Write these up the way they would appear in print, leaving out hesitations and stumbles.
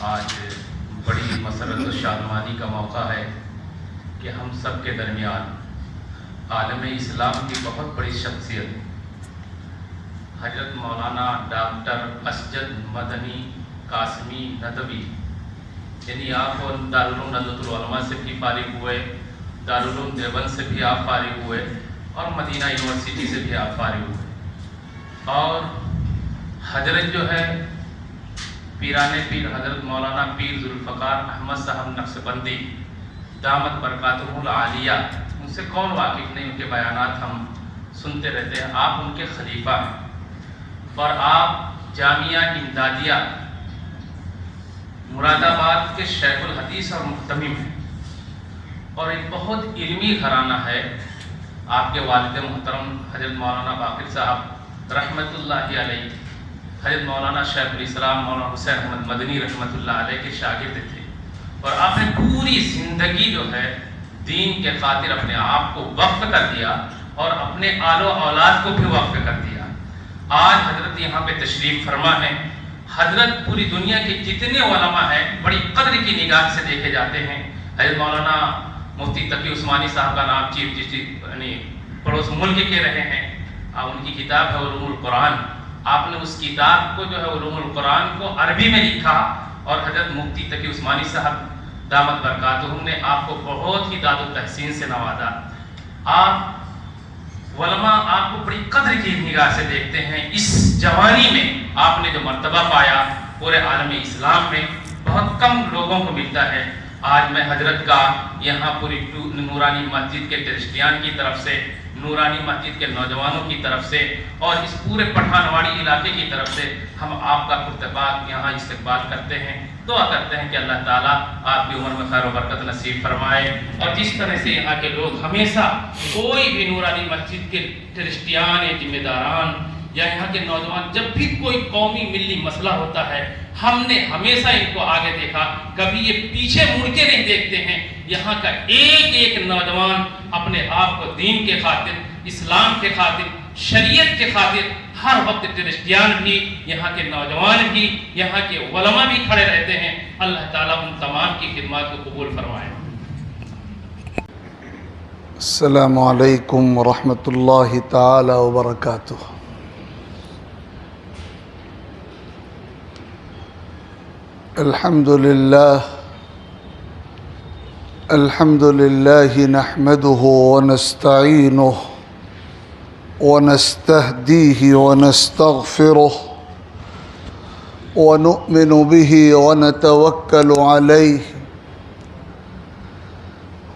آج بڑی مسرت و شادمانی کا موقع ہے کہ ہم سب کے درمیان عالم اسلام کی بہت بڑی شخصیت حضرت مولانا ڈاکٹر اسجد مدنی قاسمی ندوی، یعنی آپ دارالعلوم ندوۃ العلماء سے بھی فارغ ہوئے، دارالعلوم دیوبند سے بھی آپ فارغ ہوئے اور مدینہ یونیورسٹی سے بھی آپ فارغ ہوئے، اور حضرت جو ہے پیران پیر حضرت مولانا پیر ذوالفقار احمد صاحب نقشبندی دامت برکاتہ العالیہ، ان سے کون واقف نہیں، ان کے بیانات ہم سنتے رہتے ہیں۔ آپ ان کے خلیفہ ہیں اور آپ جامعہ امدادیہ مراد آباد کے شیخ الحدیث اور محتمم ہیں، اور ایک بہت علمی گھرانہ ہے۔ آپ کے والد محترم حضرت مولانا باقر صاحب رحمۃ اللہ علیہ حضرت مولانا شیخ الاسلام مولانا حسین احمد مدنی رحمۃ اللہ علیہ کے شاگرد تھے، اور آپ نے پوری زندگی جو ہے دین کے خاطر اپنے آپ کو وقف کر دیا اور اپنے آل و اولاد کو بھی وقف کر دیا۔ آج حضرت یہاں پہ تشریف فرما ہے۔ حضرت پوری دنیا کے جتنے علماء ہیں بڑی قدر کی نگاہ سے دیکھے جاتے ہیں۔ حضرت مولانا مفتی تقی عثمانی صاحب کا نام چیف جسٹس یعنی پڑوس ملک کے رہے ہیں، ان کی کتاب ہے علوم القرآن۔ آپ نے اس کتاب کو جو ہے علوم القرآن کو عربی میں لکھا، اور حضرت مفتی تقی عثمانی صاحب دامت برکاتہم نے آپ کو بہت ہی داد و تحسین سے نوازا۔ آپ علماء آپ کو بڑی قدر کی نگاہ سے دیکھتے ہیں۔ اس جوانی میں آپ نے جو مرتبہ پایا پورے عالم اسلام میں بہت کم لوگوں کو ملتا ہے۔ آج میں حضرت کا یہاں پوری نورانی مسجد کے ٹرسٹیان کی طرف سے، نورانی مسجد کے نوجوانوں کی طرف سے اور اس پورے پٹھان واڑی علاقے کی طرف سے ہم آپ کا پرتپاک یہاں استقبال کرتے ہیں۔ دعا کرتے ہیں کہ اللہ تعالیٰ آپ کی عمر میں خیر و برکت نصیب فرمائے، اور جس طرح سے یہاں کے لوگ ہمیشہ کوئی بھی نورانی مسجد کے ٹرسٹیان یا ذمہ داران یا یہاں کے نوجوان جب بھی کوئی قومی ملی مسئلہ ہوتا ہے، ہم نے ہمیشہ ان کو آگے دیکھا، کبھی یہ پیچھے مڑ کے نہیں دیکھتے ہیں۔ یہاں کا ایک ایک نوجوان اپنے آپ کو دین کے خاطر، اسلام کے خاطر، شریعت کے خاطر ہر وقت ٹرسٹیان بھی، یہاں کے نوجوان بھی، یہاں کے علماء بھی کھڑے رہتے ہیں۔ اللہ تعالیٰ ان تمام کی خدمات کو قبول فرمائے۔ السلام علیکم ورحمۃ اللہ تعالی وبرکاتہ۔ الحمد لله نحمده ونستعينه ونستهديه ونستغفره ونؤمن به ونتوكل عليه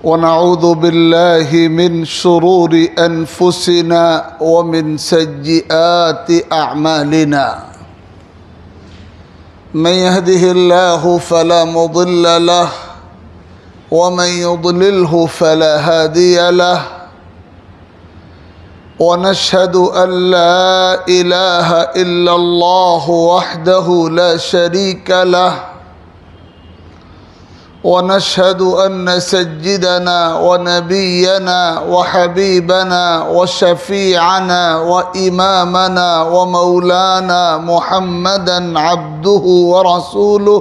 ونعوذ بالله من شرور أنفسنا ومن سيئات أعمالنا، من يهده الله فلا مضل له ومن يضلله فلا هادي له، ونشهد أن لا إله إلا الله وحده لا شريك له، ونشهد أن سيدنا ونبينا وحبيبنا وشفيعنا وإمامنا ومولانا محمدا عبده ورسوله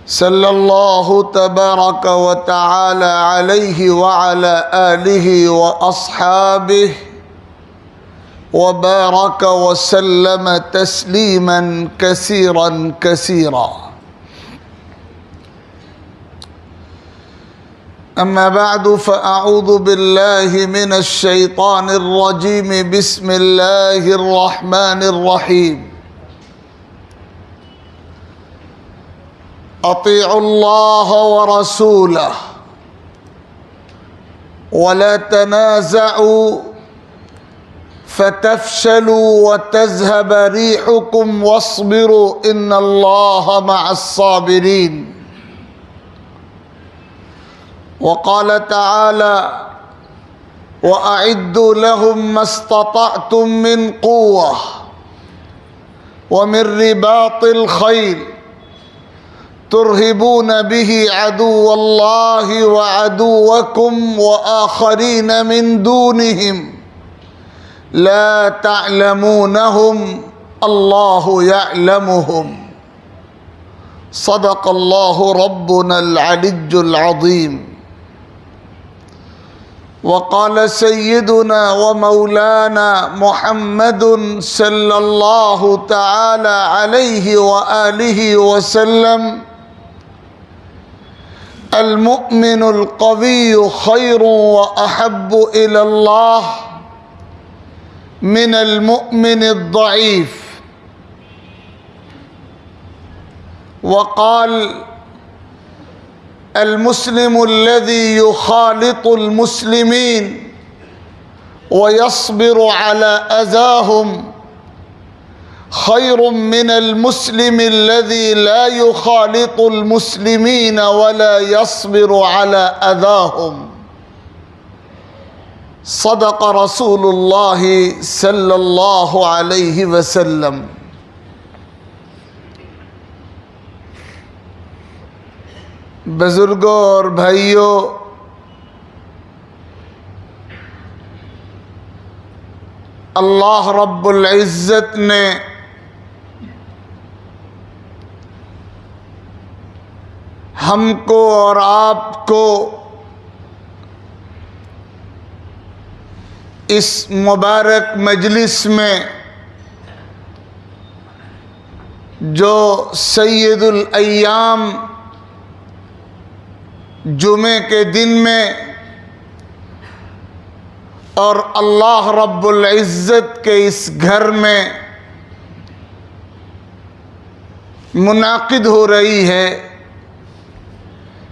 صلى الله تبارك وتعالى عليه وعلى آله وأصحابه وبارك وسلم تسليما كثيرا كثيرا. أما بعد فأعوذ بالله من الشيطان الرجيم. بسم الله الرحمن الرحيم. أطيعوا الله ورسوله ولا تنازعوا فتفشلوا وتذهب ريحكم واصبروا إن الله مع الصابرين. وقال تعالى وأعدوا لهم ما استطعتم من قوة ومن رباط الخيل ترهبون به عدو الله وعدوكم وآخرين من دونهم لا تعلمونهم الله يعلمهم صدق الله ربنا العلي العظيم. وقال سيدنا ومولانا محمد صلى الله تعالى عليه وآله وسلم: المؤمن القوي خير وأحب إلى الله من المؤمن الضعيف. وقال: المسلم الذي يخالط المسلمين ويصبر على أذاهم خير من المسلم الذي لا يخالط المسلمين ولا يصبر على أذاهم. صدق رسول الله صلى الله عليه وسلم. بزرگوں اور بھائیوں، اللہ رب العزت نے ہم کو اور آپ کو اس مبارک مجلس میں جو سید الایام جمعے کے دن میں اور اللہ رب العزت کے اس گھر میں منعقد ہو رہی ہے،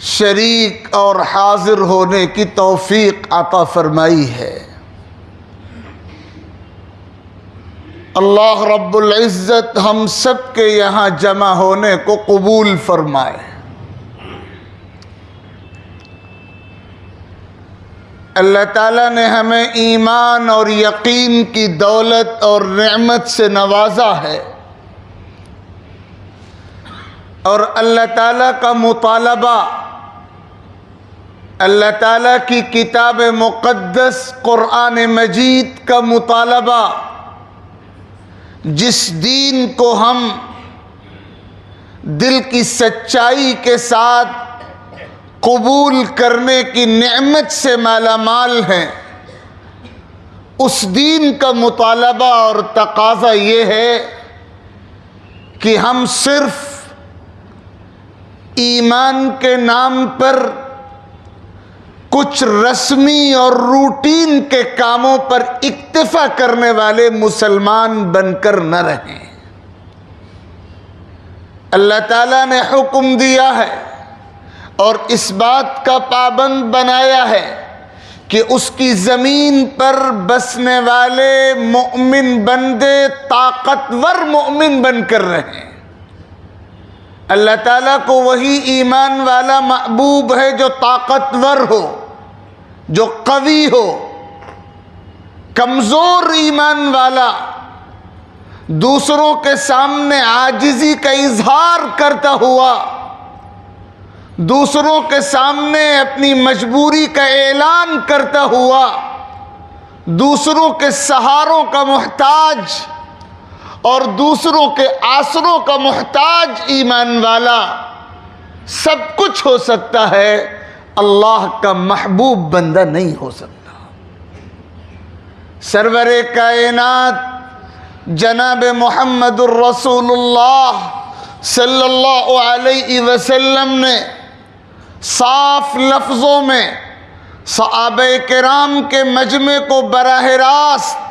شریک اور حاضر ہونے کی توفیق عطا فرمائی ہے. اللہ رب العزت ہم سب کے یہاں جمع ہونے کو قبول فرمائے. اللہ تعالیٰ نے ہمیں ایمان اور یقین کی دولت اور نعمت سے نوازا ہے، اور اللہ تعالیٰ کا مطالبہ، اللہ تعالیٰ کی کتاب مقدس قرآن مجید کا مطالبہ، جس دین کو ہم دل کی سچائی کے ساتھ قبول کرنے کی نعمت سے مالا مال ہیں، اس دین کا مطالبہ اور تقاضا یہ ہے کہ ہم صرف ایمان کے نام پر کچھ رسمی اور روٹین کے کاموں پر اکتفا کرنے والے مسلمان بن کر نہ رہیں. اللہ تعالیٰ نے حکم دیا ہے اور اس بات کا پابند بنایا ہے کہ اس کی زمین پر بسنے والے مومن بندے طاقتور مومن بن کر رہیں. اللہ تعالیٰ کو وہی ایمان والا محبوب ہے جو طاقتور ہو، جو قوی ہو. کمزور ایمان والا دوسروں کے سامنے عاجزی کا اظہار کرتا ہوا، دوسروں کے سامنے اپنی مجبوری کا اعلان کرتا ہوا، دوسروں کے سہاروں کا محتاج اور دوسروں کے آسروں کا محتاج ایمان والا سب کچھ ہو سکتا ہے، اللہ کا محبوب بندہ نہیں ہو سکتا. سرور کائنات جناب محمد الرسول اللہ صلی اللہ علیہ وسلم نے صاف لفظوں میں صحابہ کرام کے مجمع کو براہ راست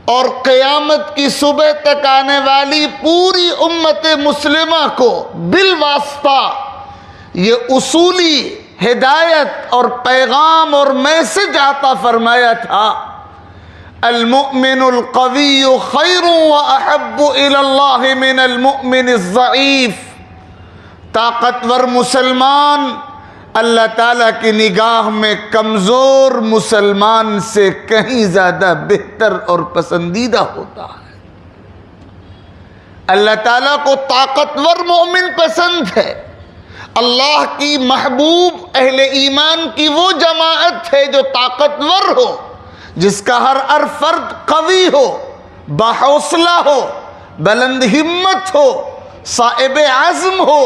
اور قیامت کی صبح تک آنے والی پوری امت مسلمہ کو بالواسطہ یہ اصولی ہدایت اور پیغام اور میسج عطا فرمایا تھا: المؤمن القوی خیر واحب الی اللہ من المؤمن الضعیف. طاقتور مسلمان اللہ تعالیٰ کی نگاہ میں کمزور مسلمان سے کہیں زیادہ بہتر اور پسندیدہ ہوتا ہے. اللہ تعالیٰ کو طاقتور مومن پسند ہے. اللہ کی محبوب اہل ایمان کی وہ جماعت ہے جو طاقتور ہو، جس کا ہر فرد قوی ہو، باحوصلہ ہو، بلند ہمت ہو، صاحب عزم ہو،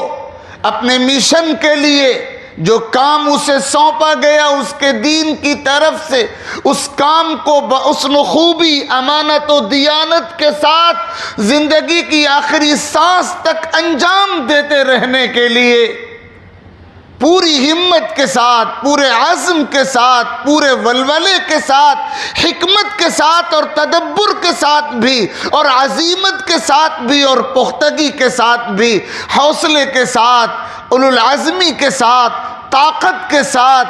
اپنے مشن کے لیے جو کام اسے سونپا گیا اس کے دین کی طرف سے، اس کام کو بحسن و خوبی، امانت و دیانت کے ساتھ زندگی کی آخری سانس تک انجام دیتے رہنے کے لیے پوری ہمت کے ساتھ، پورے عزم کے ساتھ، پورے ولولے کے ساتھ، حکمت کے ساتھ اور تدبر کے ساتھ بھی، اور عزیمت کے ساتھ بھی، اور پختگی کے ساتھ بھی، حوصلے کے ساتھ، اولو العزمی کے ساتھ، طاقت کے ساتھ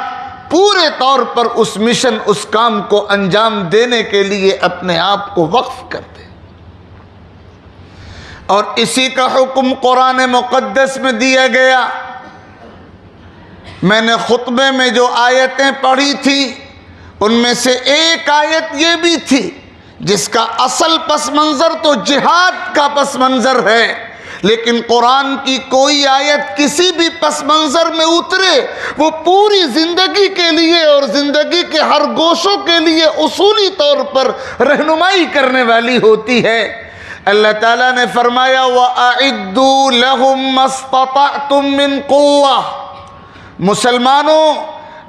پورے طور پر اس مشن، اس کام کو انجام دینے کے لیے اپنے آپ کو وقف کرتے. اور اسی کا حکم قرآن مقدس میں دیا گیا. میں نے خطبے میں جو آیتیں پڑھی تھی ان میں سے ایک آیت یہ بھی تھی جس کا اصل پس منظر تو جہاد کا پس منظر ہے، لیکن قرآن کی کوئی آیت کسی بھی پس منظر میں اترے وہ پوری زندگی کے لیے اور زندگی کے ہر گوشوں کے لیے اصولی طور پر رہنمائی کرنے والی ہوتی ہے. اللہ تعالیٰ نے فرمایا وَأَعِدُّوا لَهُم مَّا اسْتَطَعْتُم مِّن قُوَّةٍ، مسلمانوں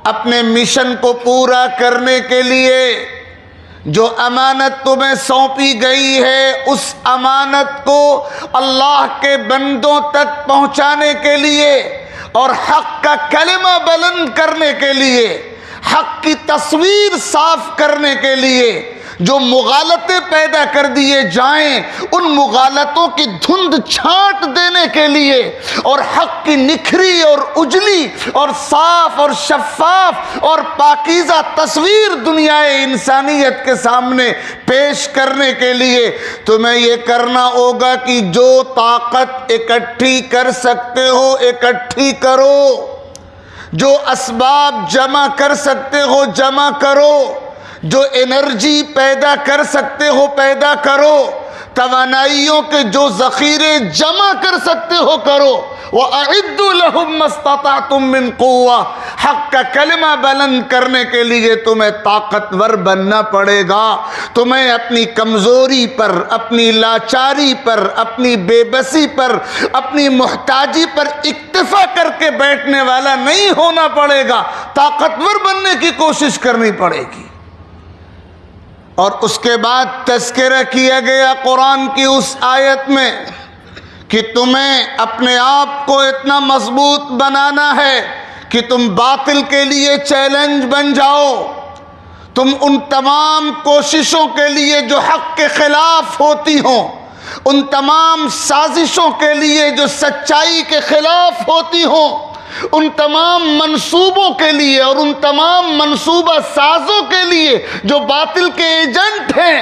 اپنے مشن کو پورا کرنے کے لیے جو امانت تمہیں سونپی گئی ہے اس امانت کو اللہ کے بندوں تک پہنچانے کے لیے اور حق کا کلمہ بلند کرنے کے لیے، حق کی تصویر صاف کرنے کے لیے جو مغالطے پیدا کر دیے جائیں ان مغالطوں کی دھند چھانٹ دینے کے لیے اور حق کی نکھری اور اجلی اور صاف اور شفاف اور پاکیزہ تصویر دنیا انسانیت کے سامنے پیش کرنے کے لیے تمہیں یہ کرنا ہوگا کہ جو طاقت اکٹھی کر سکتے ہو اکٹھی کرو، جو اسباب جمع کر سکتے ہو جمع کرو، جو انرجی پیدا کر سکتے ہو پیدا کرو، توانائیوں کے جو ذخیرے جمع کر سکتے ہو کرو. وَأَعِدُّوا لَهُم مَّا اسْتَطَعْتُم مِّن قُوَّةٍ، حق کا کلمہ بلند کرنے کے لیے تمہیں طاقتور بننا پڑے گا. تمہیں اپنی کمزوری پر، اپنی لاچاری پر، اپنی بے بسی پر، اپنی محتاجی پر اکتفا کر کے بیٹھنے والا نہیں ہونا پڑے گا، طاقتور بننے کی کوشش کرنی پڑے گی. اور اس کے بعد تذکرہ کیا گیا قرآن کی اس آیت میں کہ تمہیں اپنے آپ کو اتنا مضبوط بنانا ہے کہ تم باطل کے لیے چیلنج بن جاؤ. تم ان تمام کوششوں کے لیے جو حق کے خلاف ہوتی ہوں، ان تمام سازشوں کے لیے جو سچائی کے خلاف ہوتی ہوں، ان تمام منصوبوں کے لیے اور ان تمام منصوبہ سازوں کے لیے جو باطل کے ایجنٹ ہیں،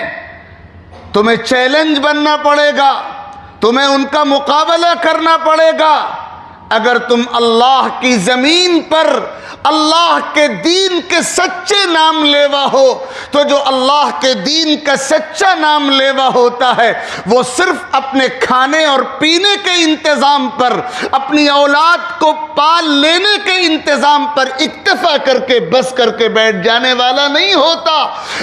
تمہیں چیلنج بننا پڑے گا، تمہیں ان کا مقابلہ کرنا پڑے گا. اگر تم اللہ کی زمین پر اللہ کے دین کے سچے نام لیوا ہو تو جو اللہ کے دین کا سچا نام لیوا ہوتا ہے وہ صرف اپنے کھانے اور پینے کے انتظام پر، اپنی اولاد کو پال لینے کے انتظام پر اکتفا کر کے بس کر کے بیٹھ جانے والا نہیں ہوتا.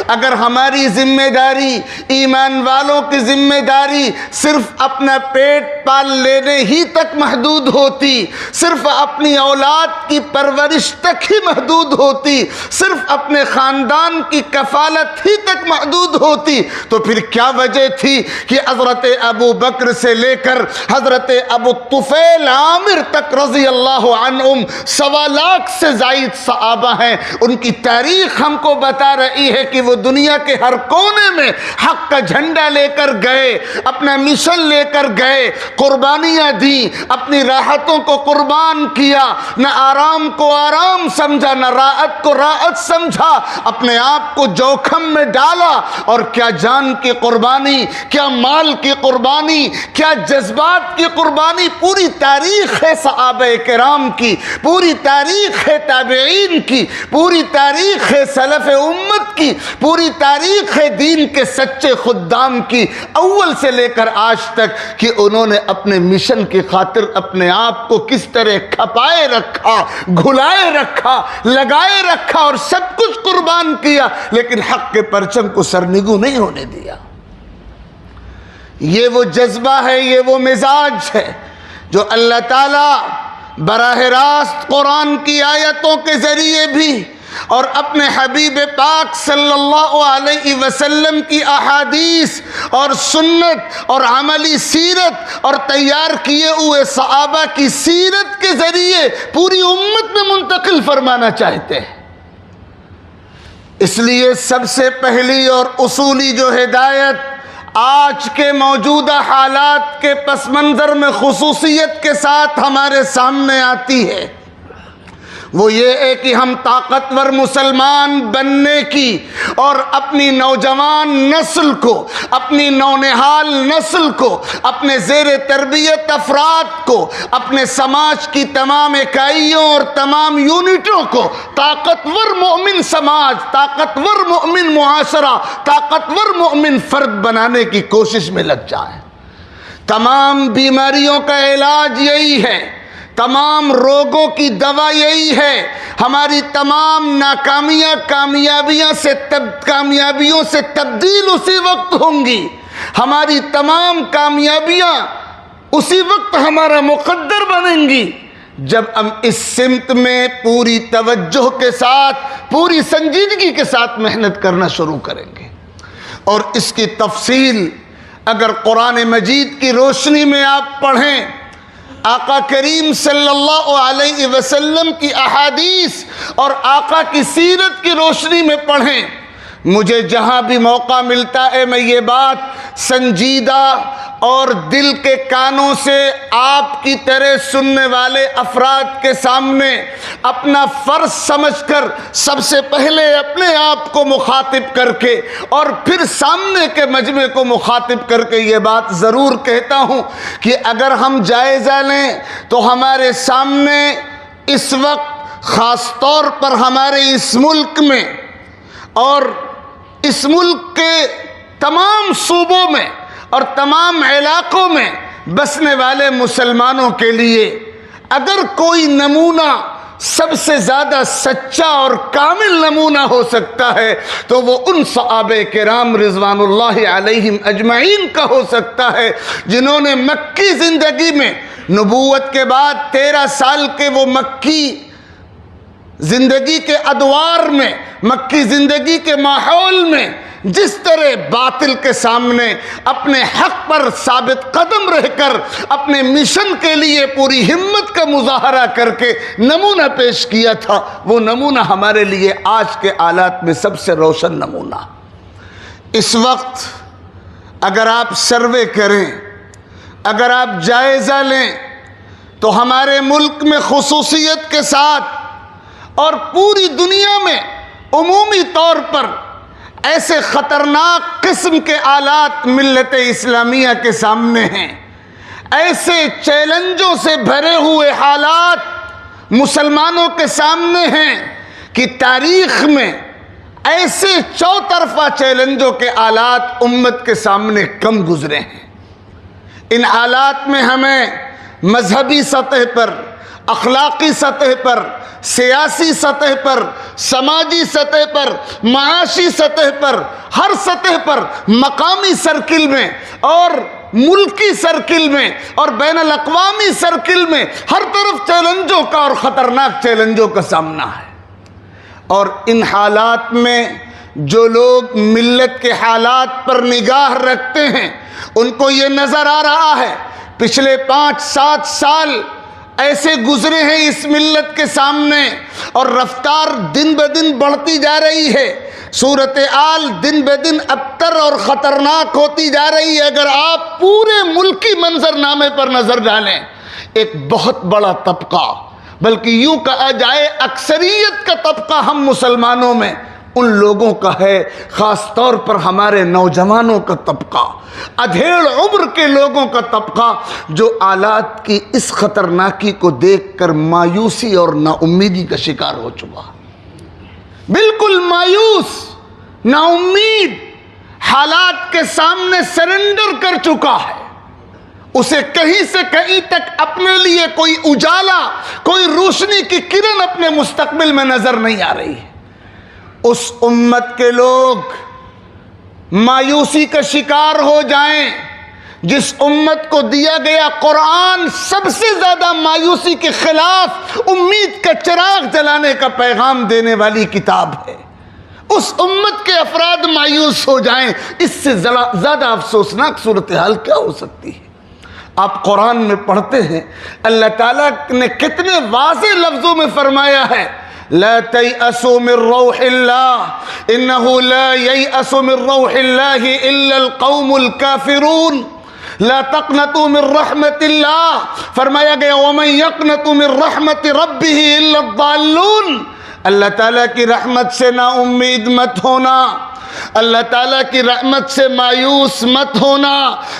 اگر ہماری ذمہ داری، ایمان والوں کی ذمہ داری صرف اپنا پیٹ پال لینے ہی تک محدود ہوتی، صرف اپنی اولاد کی پرورش تک ہی محدود ہوتی، صرف اپنے خاندان کی کفالت ہی تک محدود ہوتی، تو پھر کیا وجہ تھی کہ حضرت ابو بکر سے لے کر حضرت ابو طفیل عامر تک رضی اللہ عنہم 1.25 لاکھ سے زائد صحابہ ہیں. ان کی تاریخ ہم کو بتا رہی ہے کہ وہ دنیا کے ہر کونے میں حق کا جھنڈا لے کر گئے، اپنا مشن لے کر گئے، قربانیاں دیں، اپنی راحتوں کو قربان کیا، نہ آرام کو آرام سمجھا، نہ راحت کو راحت سمجھا، اپنے آپ کو جوخم میں ڈالا. اور کیا جان کی قربانی، کیا مال کی قربانی، کیا جذبات کی قربانی. پوری تاریخ ہے صحابہ کرام کی، پوری تاریخ ہے تابعین کی، پوری تاریخ ہے سلف امت کی، پوری تاریخ ہے دین کے سچے خدام کی، اول سے لے کر آج تک، کہ انہوں نے اپنے مشن کی خاطر اپنے آپ کو کس طرح کھپائے رکھا، گھلائے رکھا، لگائے رکھا اور سب کچھ قربان کیا، لیکن حق کے پرچم کو سرنگو نہیں ہونے دیا. یہ وہ جذبہ ہے، یہ وہ مزاج ہے جو اللہ تعالیٰ براہ راست قرآن کی آیتوں کے ذریعے بھی اور اپنے حبیب پاک صلی اللہ علیہ وسلم کی احادیث اور سنت اور عملی سیرت اور تیار کیے ہوئے صحابہ کی سیرت کے ذریعے پوری امت میں منتقل فرمانا چاہتے ہیں۔ اس لیے سب سے پہلی اور اصولی جو ہدایت آج کے موجودہ حالات کے پس منظر میں خصوصیت کے ساتھ ہمارے سامنے آتی ہے، وہ یہ ہے کہ ہم طاقتور مسلمان بننے کی اور اپنی نوجوان نسل کو، اپنی نونہال نسل کو، اپنے زیر تربیت افراد کو، اپنے سماج کی تمام اکائیوں اور تمام یونٹوں کو طاقتور مومن سماج، طاقتور مومن معاشرہ، طاقتور مومن فرد بنانے کی کوشش میں لگ جائیں۔ تمام بیماریوں کا علاج یہی ہے، تمام روگوں کی دوا یہی ہے۔ ہماری تمام ناکامیاں کامیابیوں سے تبدیل اسی وقت ہوں گی، ہماری تمام کامیابیاں اسی وقت ہمارا مقدر بنیں گی جب ہم اس سمت میں پوری توجہ کے ساتھ، پوری سنجیدگی کے ساتھ محنت کرنا شروع کریں گے۔ اور اس کی تفصیل اگر قرآن مجید کی روشنی میں آپ پڑھیں، آقا کریم صلی اللہ علیہ وسلم کی احادیث اور آقا کی سیرت کی روشنی میں پڑھیں، مجھے جہاں بھی موقع ملتا ہے میں یہ بات سنجیدہ اور دل کے کانوں سے آپ کی طرح سننے والے افراد کے سامنے اپنا فرض سمجھ کر سب سے پہلے اپنے آپ کو مخاطب کر کے اور پھر سامنے کے مجمع کو مخاطب کر کے یہ بات ضرور کہتا ہوں کہ اگر ہم جائزہ لیں تو ہمارے سامنے اس وقت خاص طور پر ہمارے اس ملک میں اور اس ملک کے تمام صوبوں میں اور تمام علاقوں میں بسنے والے مسلمانوں کے لیے اگر کوئی نمونہ سب سے زیادہ سچا اور کامل نمونہ ہو سکتا ہے تو وہ ان صحابہ کرام رضوان اللہ علیہم اجمعین کا ہو سکتا ہے، جنہوں نے مکی زندگی میں نبوت کے بعد 13 سال کے وہ مکی زندگی کے ادوار میں، مکی زندگی کے ماحول میں جس طرح باطل کے سامنے اپنے حق پر ثابت قدم رہ کر اپنے مشن کے لیے پوری ہمت کا مظاہرہ کر کے نمونہ پیش کیا تھا، وہ نمونہ ہمارے لیے آج کے حالات میں سب سے روشن نمونہ۔ اس وقت اگر آپ سروے کریں، اگر آپ جائزہ لیں تو ہمارے ملک میں خصوصیت کے ساتھ اور پوری دنیا میں عمومی طور پر ایسے خطرناک قسم کے آلات ملت اسلامیہ کے سامنے ہیں، ایسے چیلنجوں سے بھرے ہوئے حالات مسلمانوں کے سامنے ہیں کہ تاریخ میں ایسے چوطرفہ چیلنجوں کے آلات امت کے سامنے کم گزرے ہیں۔ ان حالات میں ہمیں مذہبی سطح پر، اخلاقی سطح پر، سیاسی سطح پر، سماجی سطح پر، معاشی سطح پر، ہر سطح پر مقامی سرکل میں اور ملکی سرکل میں اور بین الاقوامی سرکل میں ہر طرف چیلنجوں کا اور خطرناک چیلنجوں کا سامنا ہے۔ اور ان حالات میں جو لوگ ملت کے حالات پر نگاہ رکھتے ہیں ان کو یہ نظر آ رہا ہے پچھلے 5-7 سال ایسے گزرے ہیں اس ملت کے سامنے اور رفتار دن بدن بڑھتی جا رہی ہے، صورتحال دن بدن ابتر اور خطرناک ہوتی جا رہی ہے۔ اگر آپ پورے ملکی منظرنامے پر نظر ڈالیں، ایک بہت بڑا طبقہ، بلکہ یوں کہا جائے اکثریت کا طبقہ ہم مسلمانوں میں ان لوگوں کا ہے، خاص طور پر ہمارے نوجوانوں کا طبقہ، ادھیڑ عمر کے لوگوں کا طبقہ جو آلات کی اس خطرناکی کو دیکھ کر مایوسی اور نا امیدی کا شکار ہو چکا، بالکل مایوس، نا امید، حالات کے سامنے سرنڈر کر چکا ہے۔ اسے کہیں سے کہیں تک اپنے لیے کوئی اجالا، کوئی روشنی کی کرن اپنے مستقبل میں نظر نہیں آ رہی ہے۔ اس امت کے لوگ مایوسی کا شکار ہو جائیں جس امت کو دیا گیا قرآن سب سے زیادہ مایوسی کے خلاف امید کا چراغ جلانے کا پیغام دینے والی کتاب ہے، اس امت کے افراد مایوس ہو جائیں، اس سے زیادہ افسوسناک صورتحال کیا ہو سکتی ہے؟ آپ قرآن میں پڑھتے ہیں اللہ تعالیٰ نے کتنے واضح لفظوں میں فرمایا ہے، لا تيأسوا من روح الله إنه لا ييأس من روح الله إلا القوم الكافرون، لا تقنطوا من رحمت اللہ، فرمایا گیا ومن يقنط من رحمت ربه الا الضالون، اللہ تعالیٰ کی رحمت سے نا امید مت ہونا، اللہ تعالیٰ کی رحمت سے مایوس مت ہونا۔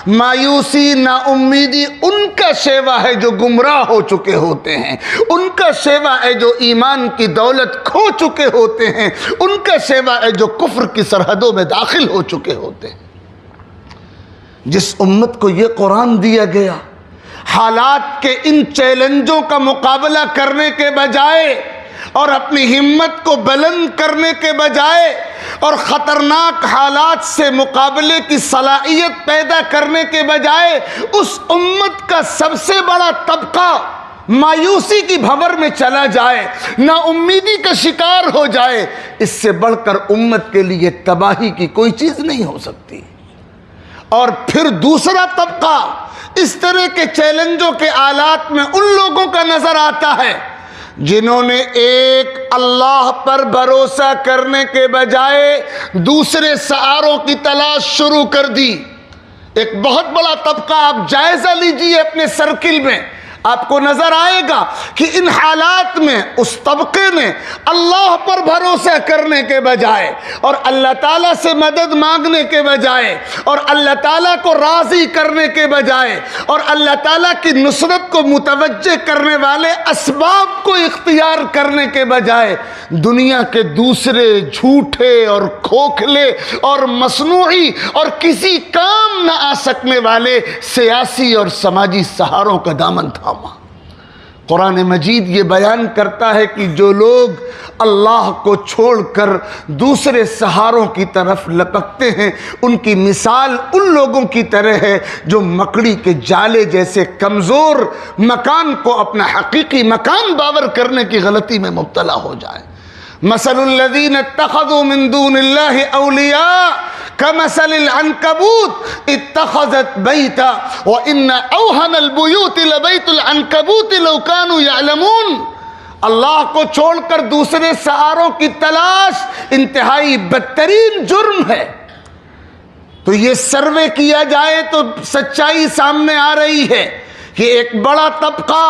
مایوسی نا امیدی ان کا شیوا ہے جو گمراہ ہو چکے ہوتے ہیں، ان کا شیوا ہے جو ایمان کی دولت کھو چکے ہوتے ہیں، ان کا شیوا ہے جو کفر کی سرحدوں میں داخل ہو چکے ہوتے ہیں۔ جس امت کو یہ قرآن دیا گیا، حالات کے ان چیلنجوں کا مقابلہ کرنے کے بجائے اور اپنی ہمت کو بلند کرنے کے بجائے اور خطرناک حالات سے مقابلے کی صلاحیت پیدا کرنے کے بجائے، اس امت کا سب سے بڑا طبقہ مایوسی کی بھنور میں چلا جائے، نا امیدی کا شکار ہو جائے، اس سے بڑھ کر امت کے لیے تباہی کی کوئی چیز نہیں ہو سکتی۔ اور پھر دوسرا طبقہ اس طرح کے چیلنجوں کے آلات میں ان لوگوں کا نظر آتا ہے جنہوں نے ایک اللہ پر بھروسہ کرنے کے بجائے دوسرے سہاروں کی تلاش شروع کر دی۔ ایک بہت بڑا طبقہ، آپ جائزہ لیجئے اپنے سرکل میں، آپ کو نظر آئے گا کہ ان حالات میں اس طبقے نے اللہ پر بھروسہ کرنے کے بجائے اور اللہ تعالیٰ سے مدد مانگنے کے بجائے اور اللہ تعالیٰ کو راضی کرنے کے بجائے اور اللہ تعالیٰ کی نصرت کو متوجہ کرنے والے اسباب کو اختیار کرنے کے بجائے دنیا کے دوسرے جھوٹے اور کھوکھلے اور مصنوعی اور کسی کام نہ آ سکنے والے سیاسی اور سماجی سہاروں کا دامن تھاما۔ قرآن مجید یہ بیان کرتا ہے کہ جو لوگ اللہ کو چھوڑ کر دوسرے سہاروں کی طرف لپکتے ہیں، ان کی مثال ان لوگوں کی طرح ہے جو مکڑی کے جالے جیسے کمزور مکان کو اپنا حقیقی مکان باور کرنے کی غلطی میں مبتلا ہو جائے۔ مثل الذین اتخذوا من دون اللہ اولیاء کمثل العنکبوت اتخذت بیتا وان اوہن البیوت لبیت العنکبوت لو کانوا یعلمون۔ اللہ کو چھوڑ کر دوسرے سہاروں کی تلاش انتہائی بدترین جرم ہے۔ تو یہ سروے کیا جائے تو سچائی سامنے آ رہی ہے کہ ایک بڑا طبقہ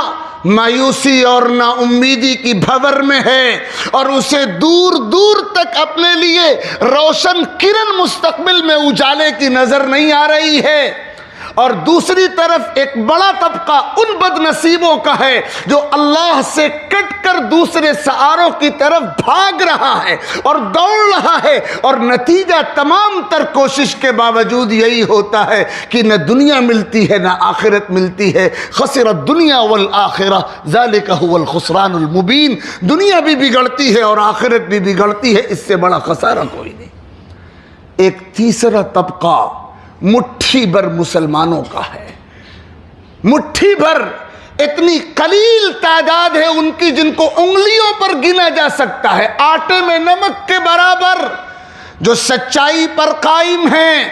مایوسی اور نا امیدی کی بھنور میں ہے اور اسے دور دور تک اپنے لیے روشن کرن مستقبل میں اجالے کی نظر نہیں آ رہی ہے، اور دوسری طرف ایک بڑا طبقہ ان بد نصیبوں کا ہے جو اللہ سے کٹ کر دوسرے سہاروں کی طرف بھاگ رہا ہے اور دوڑ رہا ہے، اور نتیجہ تمام تر کوشش کے باوجود یہی ہوتا ہے کہ نہ دنیا ملتی ہے نہ آخرت ملتی ہے۔ خسر الدنیا والآخرہ ذالک هو الخسران المبین، دنیا بھی بگڑتی ہے اور آخرت بھی بگڑتی ہے، اس سے بڑا خسارہ کوئی نہیں۔ ایک تیسرا طبقہ مٹھی بھر مسلمانوں کا ہے، مٹھی بھر، اتنی قلیل تعداد ہے ان کی جن کو انگلیوں پر گنا جا سکتا ہے، آٹے میں نمک کے برابر، جو سچائی پر قائم ہیں،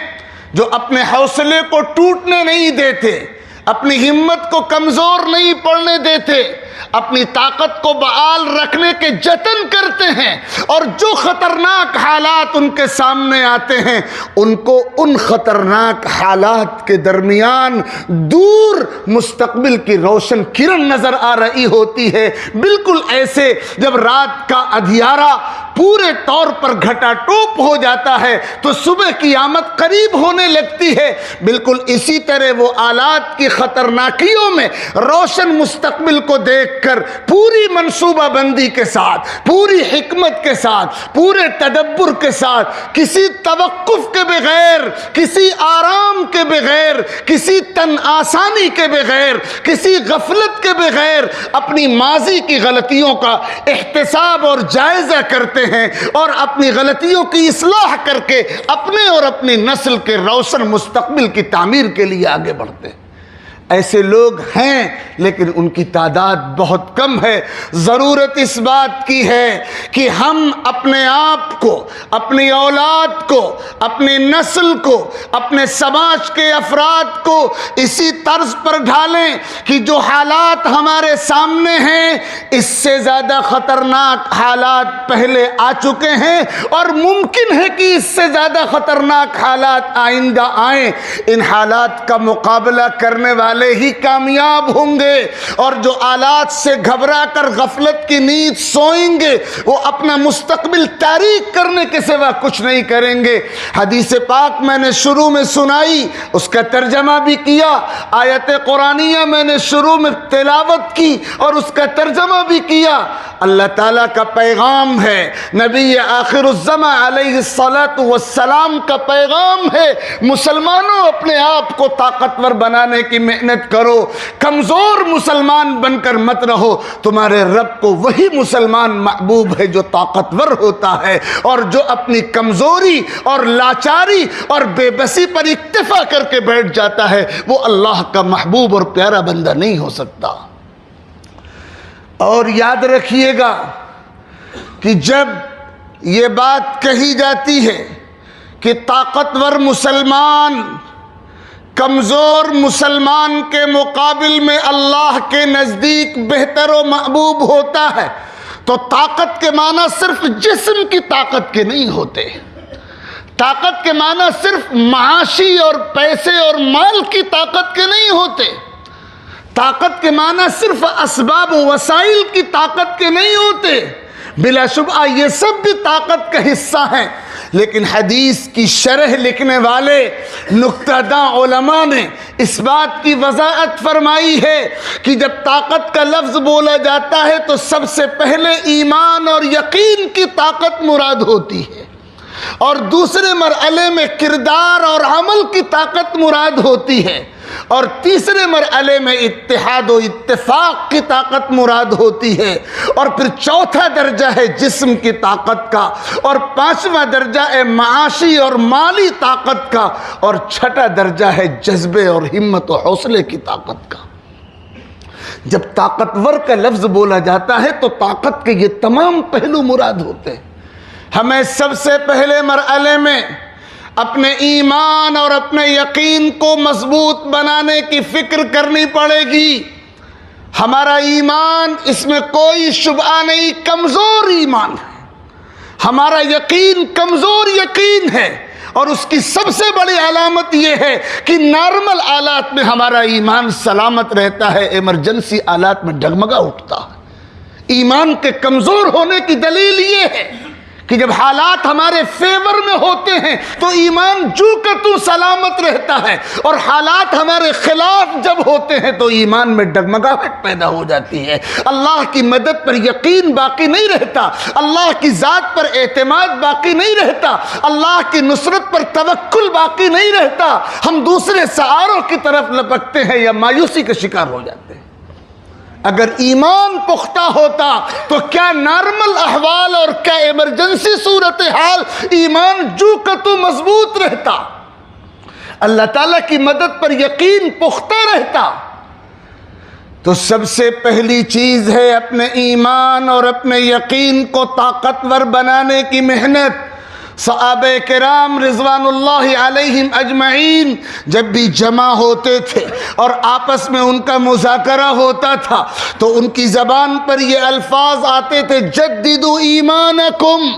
جو اپنے حوصلے کو ٹوٹنے نہیں دیتے، اپنی ہمت کو کمزور نہیں پڑنے دیتے، اپنی طاقت کو بحال رکھنے کے جتن کرتے ہیں، اور جو خطرناک حالات ان کے سامنے آتے ہیں ان کو ان خطرناک حالات کے درمیان دور مستقبل کی روشن کرن نظر آ رہی ہوتی ہے، بالکل ایسے جب رات کا اندھیارا پورے طور پر گھٹا ٹوپ ہو جاتا ہے تو صبح کی آمد قریب ہونے لگتی ہے، بالکل اسی طرح وہ آلات کی خطرناکیوں میں روشن مستقبل کو دیکھ کر پوری منصوبہ بندی کے ساتھ، پوری حکمت کے ساتھ، پورے تدبر کے ساتھ، کسی توقف کے بغیر، کسی آرام کے بغیر، کسی تن آسانی کے بغیر، کسی غفلت کے بغیر اپنی ماضی کی غلطیوں کا احتساب اور جائزہ کرتے ہیں اور اپنی غلطیوں کی اصلاح کر کے اپنے اور اپنی نسل کے روشن مستقبل کی تعمیر کے لیے آگے بڑھتے ہیں۔ ایسے لوگ ہیں لیکن ان کی تعداد بہت کم ہے۔ ضرورت اس بات کی ہے کہ ہم اپنے آپ کو، اپنی اولاد کو، اپنی نسل کو، اپنے سماج کے افراد کو اسی طرز پر ڈھالیں کہ جو حالات ہمارے سامنے ہیں اس سے زیادہ خطرناک حالات پہلے آ چکے ہیں اور ممکن ہے کہ اس سے زیادہ خطرناک حالات آئندہ آئیں۔ ان حالات کا مقابلہ کرنے والے ہی کامیاب ہوں گے، اور جو آلات سے گھبرا کر غفلت کی نیند سوئیں گے وہ اپنا مستقبل تاریک کرنے کے سوا کچھ نہیں کریں گے۔ حدیث پاک میں نے شروع میں سنائی، اس کا ترجمہ بھی کیا، آیت قرآنیہ میں نے شروع میں تلاوت کی اور اس کا ترجمہ بھی کیا۔ اللہ تعالیٰ کا پیغام ہے، نبی آخر الزماں علیہ الصلاۃ والسلام کا پیغام ہے، مسلمانوں اپنے آپ کو طاقتور بنانے کی محنت کرو، کمزور مسلمان بن کر مت رہو۔ تمہارے رب کو وہی مسلمان محبوب ہے جو طاقتور ہوتا ہے، اور جو اپنی کمزوری اور لاچاری اور بے بسی پر اکتفا کر کے بیٹھ جاتا ہے وہ اللہ کا محبوب اور پیارا بندہ نہیں ہو سکتا۔ اور یاد رکھیے گا کہ جب یہ بات کہی جاتی ہے کہ طاقتور مسلمان کمزور مسلمان کے مقابل میں اللہ کے نزدیک بہتر و محبوب ہوتا ہے، تو طاقت کے معنی صرف جسم کی طاقت کے نہیں ہوتے، طاقت کے معنی صرف معاشی اور پیسے اور مال کی طاقت کے نہیں ہوتے، طاقت کے معنی صرف اسباب و وسائل کی طاقت کے نہیں ہوتے، بلا شبہ یہ سب بھی طاقت کا حصہ ہیں، لیکن حدیث کی شرح لکھنے والے نکتہ داں علماء نے اس بات کی وضاحت فرمائی ہے کہ جب طاقت کا لفظ بولا جاتا ہے تو سب سے پہلے ایمان اور یقین کی طاقت مراد ہوتی ہے، اور دوسرے مرحلے میں کردار اور عمل کی طاقت مراد ہوتی ہے، اور تیسرے مرحلے میں اتحاد و اتفاق کی طاقت مراد ہوتی ہے، اور پھر چوتھا درجہ ہے جسم کی طاقت کا، اور پانچواں درجہ ہے معاشی اور مالی طاقت کا، اور چھٹا درجہ ہے جذبے اور ہمت و حوصلے کی طاقت کا۔ جب طاقتور کا لفظ بولا جاتا ہے تو طاقت کے یہ تمام پہلو مراد ہوتے ہیں۔ ہمیں سب سے پہلے مرحلے میں اپنے ایمان اور اپنے یقین کو مضبوط بنانے کی فکر کرنی پڑے گی۔ ہمارا ایمان، اس میں کوئی شبہ نہیں، کمزور ایمان ہے، ہمارا یقین کمزور یقین ہے، اور اس کی سب سے بڑی علامت یہ ہے کہ نارمل آلات میں ہمارا ایمان سلامت رہتا ہے، ایمرجنسی آلات میں ڈگمگا اٹھتا ہے۔ ایمان کے کمزور ہونے کی دلیل یہ ہے کہ جب حالات ہمارے فیور میں ہوتے ہیں تو ایمان جو کہ تو سلامت رہتا ہے، اور حالات ہمارے خلاف جب ہوتے ہیں تو ایمان میں ڈگمگاہٹ پیدا ہو جاتی ہے، اللہ کی مدد پر یقین باقی نہیں رہتا، اللہ کی ذات پر اعتماد باقی نہیں رہتا، اللہ کی نصرت پر توکل باقی نہیں رہتا، ہم دوسرے سہاروں کی طرف لپکتے ہیں یا مایوسی کا شکار ہو جاتے ہیں۔ اگر ایمان پختہ ہوتا تو کیا نارمل احوال اور کیا ایمرجنسی صورتحال ایمان جو کہ تو مضبوط رہتا، اللہ تعالیٰ کی مدد پر یقین پختہ رہتا۔ تو سب سے پہلی چیز ہے اپنے ایمان اور اپنے یقین کو طاقتور بنانے کی محنت۔ صحابہ کرام رضوان اللہ علیہم اجمعین جب بھی جمع ہوتے تھے اور آپس میں ان کا مذاکرہ ہوتا تھا تو ان کی زبان پر یہ الفاظ آتے تھے، جددوا ایمانکم،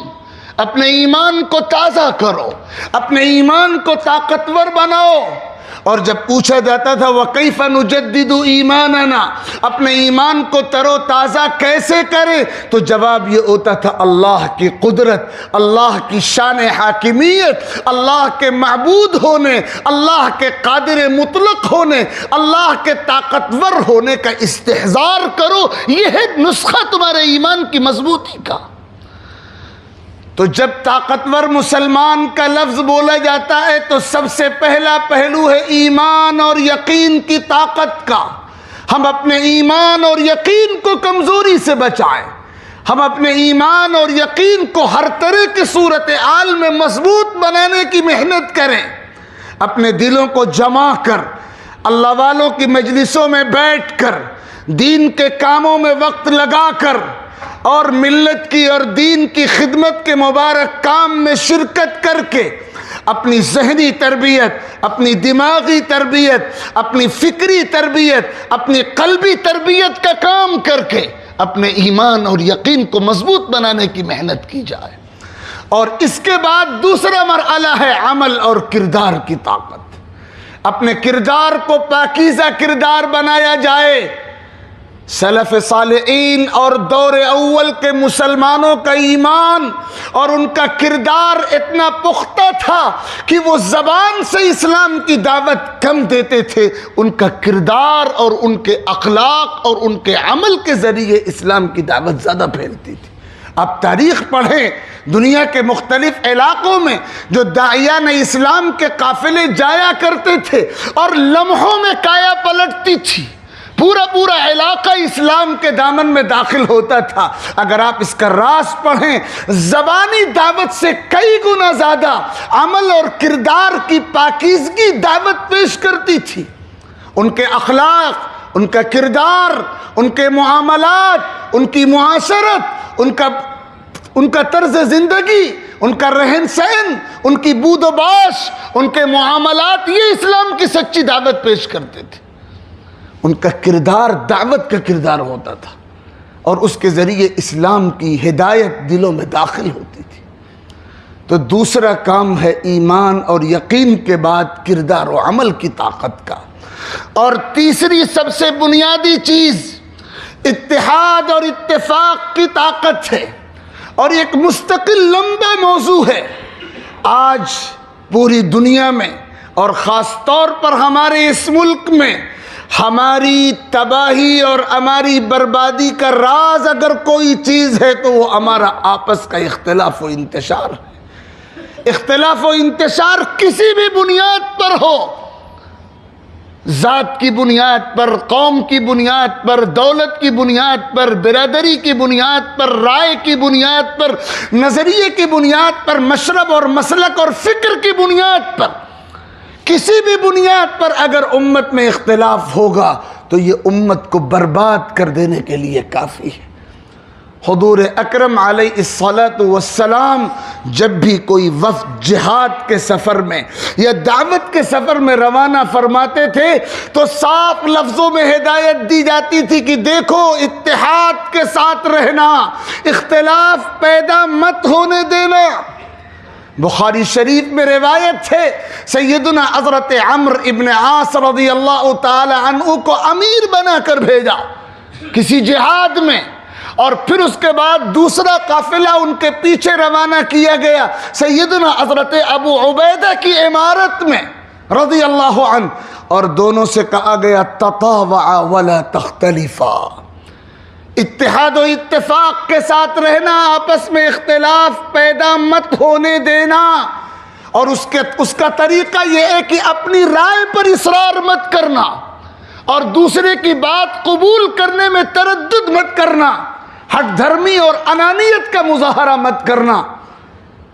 اپنے ایمان کو تازہ کرو، اپنے ایمان کو طاقتور بناؤ۔ اور جب پوچھا جاتا تھا وَكَيْفَ نُجَدِّدُ إِيمَانَنَا، اپنے ایمان کو تر و تازہ کیسے کریں، تو جواب یہ ہوتا تھا اللہ کی قدرت، اللہ کی شان حاکمیت، اللہ کے معبود ہونے، اللہ کے قادر مطلق ہونے، اللہ کے طاقتور ہونے کا استحضار کرو، یہ ہے نسخہ تمہارے ایمان کی مضبوطی کا۔ تو جب طاقتور مسلمان کا لفظ بولا جاتا ہے تو سب سے پہلا پہلو ہے ایمان اور یقین کی طاقت کا۔ ہم اپنے ایمان اور یقین کو کمزوری سے بچائیں، ہم اپنے ایمان اور یقین کو ہر طرح کی صورتحال میں مضبوط بنانے کی محنت کریں، اپنے دلوں کو جما کر اللہ والوں کی مجلسوں میں بیٹھ کر، دین کے کاموں میں وقت لگا کر اور ملت کی اور دین کی خدمت کے مبارک کام میں شرکت کر کے اپنی ذہنی تربیت، اپنی دماغی تربیت، اپنی فکری تربیت، اپنی قلبی تربیت کا کام کر کے اپنے ایمان اور یقین کو مضبوط بنانے کی محنت کی جائے۔ اور اس کے بعد دوسرا مرحلہ ہے عمل اور کردار کی طاقت۔ اپنے کردار کو پاکیزہ کردار بنایا جائے۔ سلف صالحین اور دور اول کے مسلمانوں کا ایمان اور ان کا کردار اتنا پختہ تھا کہ وہ زبان سے اسلام کی دعوت کم دیتے تھے، ان کا کردار اور ان کے اخلاق اور ان کے عمل کے ذریعے اسلام کی دعوت زیادہ پھیلتی تھی۔ آپ تاریخ پڑھیں، دنیا کے مختلف علاقوں میں جو داعیان اسلام کے قافلے جایا کرتے تھے اور لمحوں میں کایا پلٹتی تھی، پورا علاقہ اسلام کے دامن میں داخل ہوتا تھا۔ اگر آپ اس کا راز پڑھیں، زبانی دعوت سے کئی گنا زیادہ عمل اور کردار کی پاکیزگی دعوت پیش کرتی تھی۔ ان کے اخلاق، ان کا کردار، ان کے معاملات، ان کی معاشرت، ان کا طرز زندگی، ان کا رہن سہن، ان کی بود و باش، ان کے معاملات، یہ اسلام کی سچی دعوت پیش کرتے تھے۔ ان کا کردار دعوت کا کردار ہوتا تھا اور اس کے ذریعے اسلام کی ہدایت دلوں میں داخل ہوتی تھی۔ تو دوسرا کام ہے ایمان اور یقین کے بعد کردار و عمل کی طاقت کا۔ اور تیسری سب سے بنیادی چیز اتحاد اور اتفاق کی طاقت ہے، اور ایک مستقل لمبا موضوع ہے۔ آج پوری دنیا میں اور خاص طور پر ہمارے اس ملک میں ہماری تباہی اور ہماری بربادی کا راز اگر کوئی چیز ہے تو وہ ہمارا آپس کا اختلاف و انتشار ہے۔ اختلاف و انتشار کسی بھی بنیاد پر ہو، ذات کی بنیاد پر، قوم کی بنیاد پر، دولت کی بنیاد پر، برادری کی بنیاد پر، رائے کی بنیاد پر، نظریے کی بنیاد پر، مشرب اور مسلک اور فکر کی بنیاد پر، کسی بھی بنیاد پر اگر امت میں اختلاف ہوگا تو یہ امت کو برباد کر دینے کے لیے کافی ہے۔ حضور اکرم علیہ الصلاۃ والسلام جب بھی کوئی وفد جہاد کے سفر میں یا دعوت کے سفر میں روانہ فرماتے تھے تو صاف لفظوں میں ہدایت دی جاتی تھی کہ دیکھو اتحاد کے ساتھ رہنا، اختلاف پیدا مت ہونے دینا۔ بخاری شریف میں روایت ہے، سیدنا حضرت عمرو ابن عاص رضی اللہ تعالی عنہ کو امیر بنا کر بھیجا کسی جہاد میں، اور پھر اس کے بعد دوسرا قافلہ ان کے پیچھے روانہ کیا گیا سیدنا حضرت ابو عبیدہ کی عمارت میں رضی اللہ عنہ، اور دونوں سے کہا گیا تطاوعا ولا تختلفا، اتحاد و اتفاق کے ساتھ رہنا، آپس میں اختلاف پیدا مت ہونے دینا۔ اور اس کا طریقہ یہ ہے کہ اپنی رائے پر اصرار مت کرنا اور دوسرے کی بات قبول کرنے میں تردد مت کرنا، ہٹ دھرمی اور انانیت کا مظاہرہ مت کرنا۔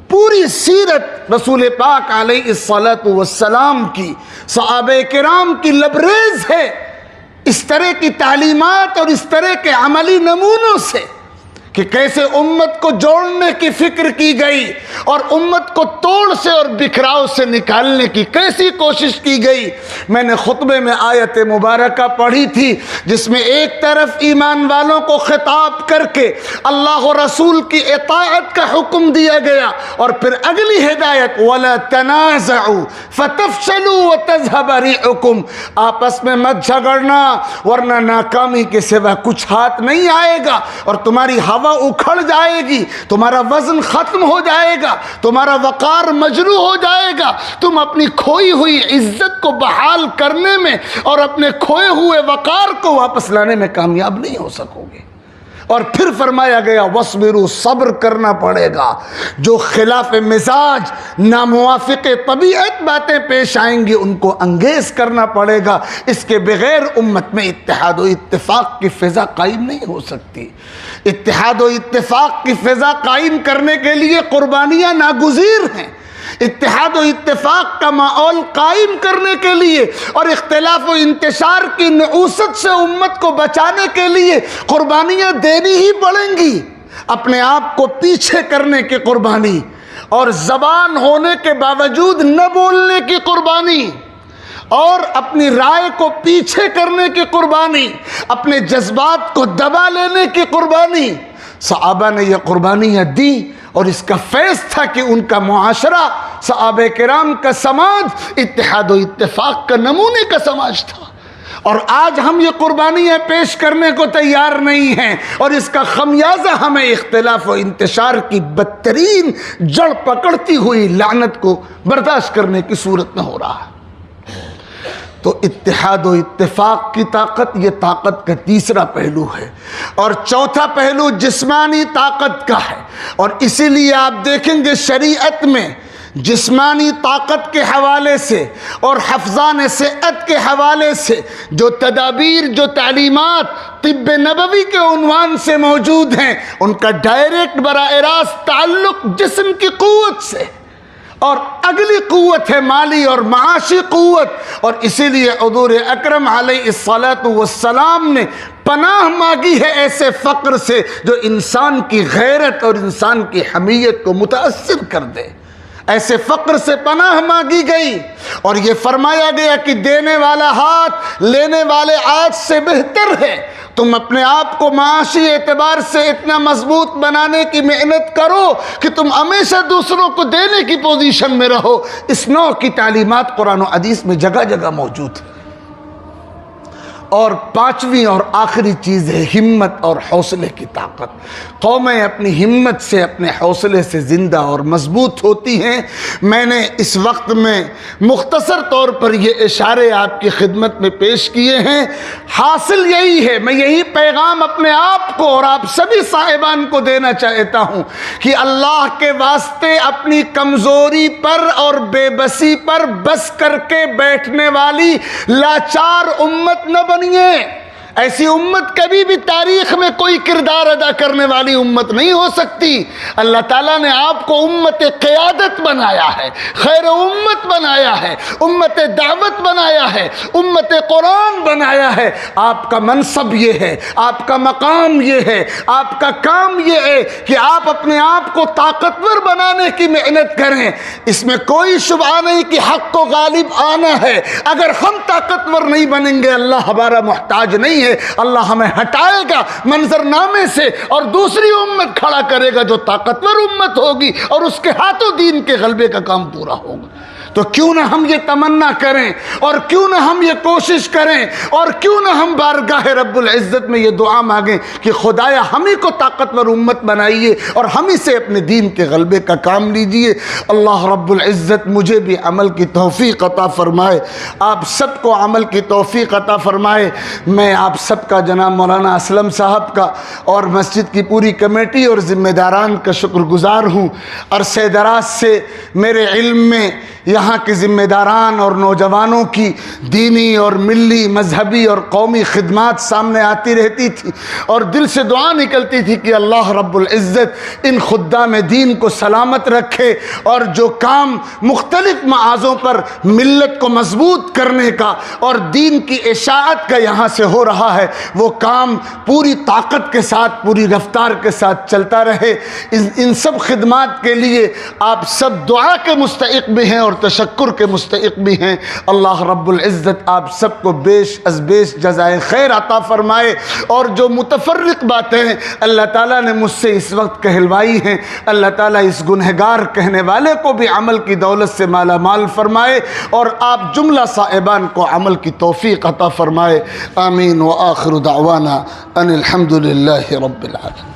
پوری سیرت رسول پاک علیہ الصلاۃ والسلام کی، صحابہ کرام کی لبریز ہے اس طرح کی تعلیمات اور اس طرح کے عملی نمونوں سے کہ کیسے امت کو جوڑنے کی فکر کی گئی اور امت کو توڑ سے اور بکھراؤ سے نکالنے کی کیسی کوشش کی گئی۔ میں نے خطبے میں آیت مبارکہ پڑھی تھی جس میں ایک طرف ایمان والوں کو خطاب کر کے اللہ و رسول کی اطاعت کا حکم دیا گیا، اور پھر اگلی ہدایت وَلَا تَنَازَعُوا فَتَفْشَلُوا وَتَذْهَبَ رِيحُكُمْ، آپس میں مت جھگڑنا ورنہ ناکامی کے سوا کچھ ہاتھ نہیں آئے گا اور تمہاری ہوا اکھڑ جائے گی، تمہارا وزن ختم ہو جائے گا، تمہارا وقار مجروح ہو جائے گا، تم اپنی کھوئی ہوئی عزت کو بحال کرنے میں اور اپنے کھوئے ہوئے وقار کو واپس لانے میں کامیاب نہیں ہو سکو گے۔ اور پھر فرمایا گیا وَاصْبِرُوا، صبر کرنا پڑے گا. جو خلاف مزاج، ناموافق طبیعت باتیں پیش آئیں گی ان کو انگیز کرنا پڑے گا. اس کے بغیر امت میں اتحاد و اتفاق کی فضا قائم نہیں ہو سکتی. اتحاد و اتفاق کی فضا قائم کرنے کے لیے قربانیاں ناگزیر ہیں. اتحاد و اتفاق کا ماحول قائم کرنے کے لیے اور اختلاف و انتشار کی نعوست سے امت کو بچانے کے لیے قربانیاں دینی ہی پڑیں گی. اپنے آپ کو پیچھے کرنے کی قربانی، اور زبان ہونے کے باوجود نہ بولنے کی قربانی، اور اپنی رائے کو پیچھے کرنے کی قربانی، اپنے جذبات کو دبا لینے کی قربانی. صحابہ نے یہ قربانیاں دی، اور اس کا فیض تھا کہ ان کا معاشرہ، صحابہ کرام کا سماج اتحاد و اتفاق کا نمونے کا سماج تھا. اور آج ہم یہ قربانیاں پیش کرنے کو تیار نہیں ہیں، اور اس کا خمیازہ ہمیں اختلاف و انتشار کی بدترین جڑ پکڑتی ہوئی لعنت کو برداشت کرنے کی صورت میں ہو رہا ہے. تو اتحاد و اتفاق کی طاقت، یہ طاقت کا تیسرا پہلو ہے. اور چوتھا پہلو جسمانی طاقت کا ہے. اور اسی لیے آپ دیکھیں گے شریعت میں جسمانی طاقت کے حوالے سے اور حفظان صحت کے حوالے سے جو تدابیر، جو تعلیمات طب نبوی کے عنوان سے موجود ہیں، ان کا ڈائریکٹ براہ راست تعلق جسم کی قوت سے، اور اگلی قوت ہے مالی اور معاشی قوت. اور اسی لیے حضور اکرم علیہ الصلاۃ والسلام نے پناہ مانگی ہے ایسے فقر سے جو انسان کی غیرت اور انسان کی حمیت کو متاثر کر دے. ایسے فقر سے پناہ مانگی گئی، اور یہ فرمایا گیا کہ دینے والا ہاتھ لینے والے ہاتھ سے بہتر ہے. تم اپنے آپ کو معاشی اعتبار سے اتنا مضبوط بنانے کی محنت کرو کہ تم ہمیشہ دوسروں کو دینے کی پوزیشن میں رہو. اس نوع کی تعلیمات قرآن و حدیث میں جگہ جگہ موجود ہیں. اور پانچویں اور آخری چیز ہے ہمت اور حوصلے کی طاقت. قومیں اپنی ہمت سے، اپنے حوصلے سے زندہ اور مضبوط ہوتی ہیں. میں نے اس وقت میں مختصر طور پر یہ اشارے آپ کی خدمت میں پیش کیے ہیں. حاصل یہی ہے، میں یہی پیغام اپنے آپ کو اور آپ سبھی صاحبان کو دینا چاہتا ہوں کہ اللہ کے واسطے اپنی کمزوری پر اور بے بسی پر بس کر کے بیٹھنے والی لاچار امت نہ بنیے. ایسی امت کبھی بھی تاریخ میں کوئی کردار ادا کرنے والی امت نہیں ہو سکتی. اللہ تعالیٰ نے آپ کو امت قیادت بنایا ہے، خیر امت بنایا ہے، امت دعوت بنایا ہے، امت قرآن بنایا ہے. آپ کا منصب یہ ہے، آپ کا مقام یہ ہے، آپ کا کام یہ ہے کہ آپ اپنے آپ کو طاقتور بنانے کی محنت کریں. اس میں کوئی شبہ نہیں کہ حق کو غالب آنا ہے. اگر ہم طاقتور نہیں بنیں گے اللہ ہمارا محتاج نہیں ہے. اللہ ہمیں ہٹائے گا منظرنامے سے اور دوسری امت کھڑا کرے گا جو طاقتور امت ہوگی، اور اس کے ہاتھوں دین کے غلبے کا کام پورا ہوگا. تو کیوں نہ ہم یہ تمنا کریں، اور کیوں نہ ہم یہ کوشش کریں، اور کیوں نہ ہم بارگاہ رب العزت میں یہ دعا مانگیں کہ خدایا ہم ہی کو طاقتور امت بنائیے اور ہم ہی سے اپنے دین کے غلبے کا کام لیجئے. اللہ رب العزت مجھے بھی عمل کی توفیق عطا فرمائے، آپ سب کو عمل کی توفیق عطا فرمائے. میں آپ سب کا جناب مولانا اسلم صاحب کا اور مسجد کی پوری کمیٹی اور ذمہ داران کا شکر گزار ہوں. عرصہ دراز سے میرے علم میں یہاں کے ذمہ داران اور نوجوانوں کی دینی اور ملی، مذہبی اور قومی خدمات سامنے آتی رہتی تھی، اور دل سے دعا نکلتی تھی کہ اللہ رب العزت ان خدام دین کو سلامت رکھے، اور جو کام مختلف معاذوں پر ملت کو مضبوط کرنے کا اور دین کی اشاعت کا یہاں سے ہو رہا ہے، وہ کام پوری طاقت کے ساتھ، پوری رفتار کے ساتھ چلتا رہے. ان سب خدمات کے لیے آپ سب دعا کے مستحق بھی ہیں اور تشکر کے مستحق بھی ہیں. اللہ رب العزت آپ سب کو بیش از بیش جزائے خیر عطا فرمائے. اور جو متفرق باتیں اللہ تعالیٰ نے مجھ سے اس وقت کہلوائی ہیں، اللہ تعالیٰ اس گنہگار کہنے والے کو بھی عمل کی دولت سے مالا مال فرمائے، اور آپ جملہ صاحبان کو عمل کی توفیق عطا فرمائے. آمین. وآخر دعوانا ان الحمد للہ رب العالمین.